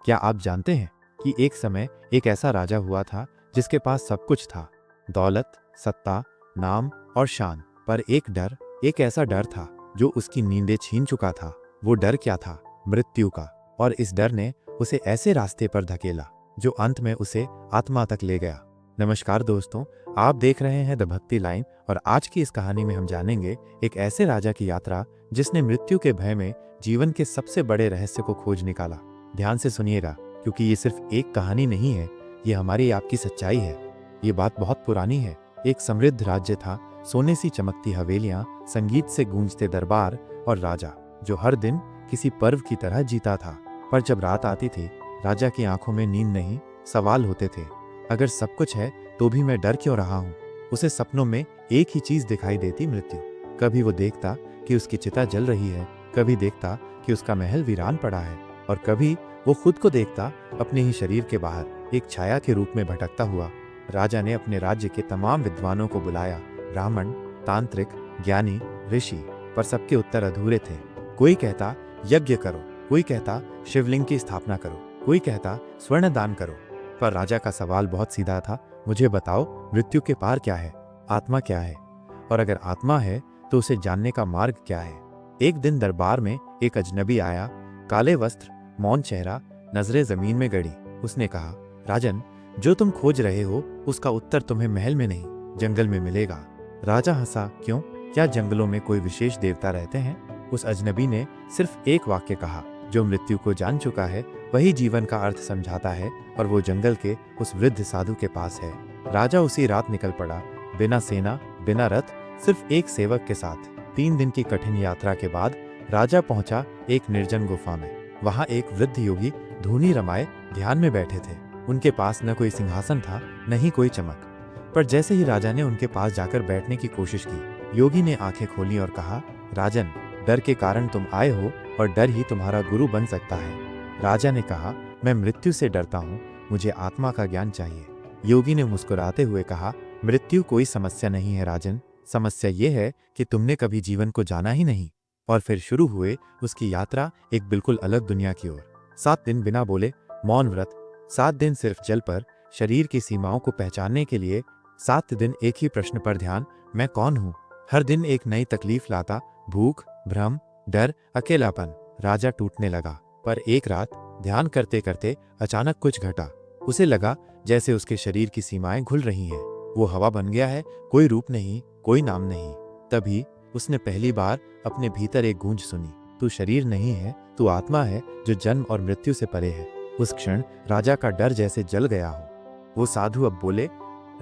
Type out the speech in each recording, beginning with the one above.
क्या आप जानते हैं कि एक समय एक ऐसा राजा हुआ था जिसके पास सब कुछ था, दौलत, सत्ता, नाम और शान। पर एक ऐसा डर था जो उसकी नींदें छीन चुका था। वो डर क्या था? मृत्यु का। और इस डर ने उसे ऐसे रास्ते पर धकेला जो अंत में उसे आत्मा तक ले गया। नमस्कार दोस्तों, आप देख रहे हैं द भक्ति लाइन और आज की इस कहानी में हम जानेंगे एक ऐसे राजा की यात्रा जिसने मृत्यु के भय में जीवन के सबसे बड़े रहस्य को खोज निकाला। ध्यान से सुनिएगा, क्योंकि ये सिर्फ एक कहानी नहीं है, ये हमारी आपकी सच्चाई है। ये बात बहुत पुरानी है। एक समृद्ध राज्य था, सोने सी चमकती हवेलियां, संगीत से गूंजते दरबार और राजा जो हर दिन किसी पर्व की तरह जीता था। पर जब रात आती थी, राजा की आंखों में नींद नहीं, सवाल होते थे। अगर सब कुछ है तो भी मैं डर क्यों रहा हूँ? उसे सपनों में एक ही चीज दिखाई देती, मृत्यु। कभी वो देखता कि उसकी चिता जल रही है, कभी देखता कि उसका महल वीरान पड़ा है, और कभी वो खुद को देखता अपने ही शरीर के बाहर एक छाया के रूप में भटकता हुआ। राजा ने अपने राज्य के तमाम विद्वानों को बुलाया, ब्राह्मण, तांत्रिक, ज्ञानी, ऋषि, पर सबके उत्तर अधूरे थे। कोई कहता यज्ञ करो, कोई कहता शिवलिंग की स्थापना करो, कोई कहता स्वर्ण दान करो। पर राजा का सवाल बहुत सीधा था, मुझे बताओ, मृत्यु के पार क्या है? आत्मा क्या है? और अगर आत्मा है तो उसे जानने का मार्ग क्या है? एक दिन दरबार में एक अजनबी आया, काले वस्त्र, मौन चेहरा, नजरें जमीन में गड़ी। उसने कहा, राजन, जो तुम खोज रहे हो उसका उत्तर तुम्हें महल में नहीं, जंगल में मिलेगा। राजा हंसा, क्यों? क्या जंगलों में कोई विशेष देवता रहते हैं? उस अजनबी ने सिर्फ एक वाक्य कहा, जो मृत्यु को जान चुका है वही जीवन का अर्थ समझाता है, और वो जंगल के उस वृद्ध साधु के पास है। राजा उसी रात निकल पड़ा, बिना सेना, बिना रथ, सिर्फ एक सेवक के साथ। 3 दिन की कठिन यात्रा के बाद राजा पहुंचा एक निर्जन गुफा में। वहां एक वृद्ध योगी धूनी रमाए ध्यान में बैठे थे। उनके पास न कोई सिंहासन था, न ही कोई चमक। पर जैसे ही राजा ने उनके पास जाकर बैठने की कोशिश की, योगी ने आंखें खोली और कहा, राजन, डर के कारण तुम आए हो और डर ही तुम्हारा गुरु बन सकता है। राजा ने कहा, मैं मृत्यु से डरता हूँ, मुझे आत्मा का ज्ञान चाहिए। योगी ने मुस्कुराते हुए कहा, मृत्यु कोई समस्या नहीं है राजन, समस्या ये है कि तुमने कभी जीवन को जाना ही नहीं। और फिर शुरू हुए उसकी यात्रा एक बिल्कुल अलग दुनिया की ओर। 7 दिन बिना बोले, मौन व्रत, 7 दिन सिर्फ जल पर, शरीर की सीमाओं को पहचानने के लिए, 7 दिन एक ही प्रश्न पर ध्यान, मैं कौन हूँ? हर दिन एक नई तकलीफ लाता, भूख, भ्रम, डर, अकेलापन। राजा टूटने लगा। पर एक रात ध्यान करते करते अचानक कुछ घटा। उसे लगा जैसे उसके शरीर की सीमाएं घुल रही हैं। वो हवा बन गया है, कोई रूप नहीं, कोई नाम नहीं। तभी उसने पहली बार अपने भीतर एक गूंज सुनी, तू शरीर नहीं है, तू आत्मा है जो जन्म और मृत्यु से परे है। उस क्षण राजा का डर जैसे जल गया हो। वो साधु अब बोले,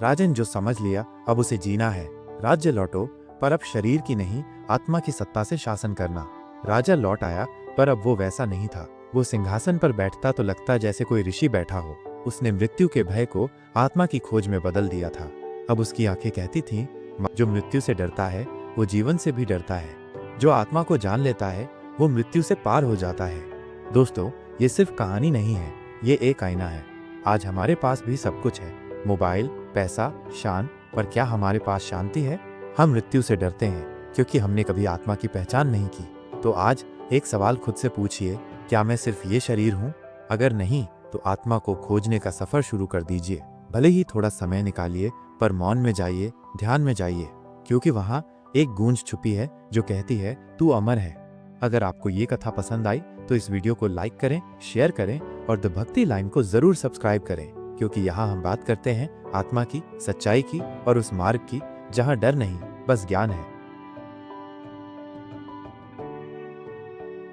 राजन, जो समझ लिया अब उसे जीना है। राज्य लौटो, पर अब शरीर की नहीं, आत्मा की सत्ता से शासन करना। राजा लौट आया, पर अब वो वैसा नहीं था। वो सिंहासन पर बैठता तो लगता जैसे कोई ऋषि बैठा हो। उसने मृत्यु के भय को आत्मा की खोज में बदल दिया था। अब उसकी आंखें कहती थीं, जो मृत्यु से डरता है वो जीवन से भी डरता है। जो आत्मा को जान लेता है वो मृत्यु से पार हो जाता है। दोस्तों, ये सिर्फ कहानी नहीं है, ये एक आईना है। आज हमारे पास भी सब कुछ है, मोबाइल, पैसा, शान, पर क्या हमारे पास शांति है? हम मृत्यु से डरते हैं क्योंकि हमने कभी आत्मा की पहचान नहीं की। तो आज एक सवाल खुद से पूछिए, क्या मैं सिर्फ ये शरीर हूँ? अगर नहीं, तो आत्मा को खोजने का सफर शुरू कर दीजिए। भले ही थोड़ा समय निकालिए, पर मौन में जाइए, ध्यान में जाइए, क्योंकि वहाँ एक गूंज छुपी है जो कहती है, तू अमर है। अगर आपको ये कथा पसंद आई तो इस वीडियो को लाइक करें, शेयर करें और द भक्ति लाइन को जरूर सब्सक्राइब करें, क्योंकि यहाँ हम बात करते हैं आत्मा की, सच्चाई की और उस मार्ग की जहाँ डर नहीं, बस ज्ञान है।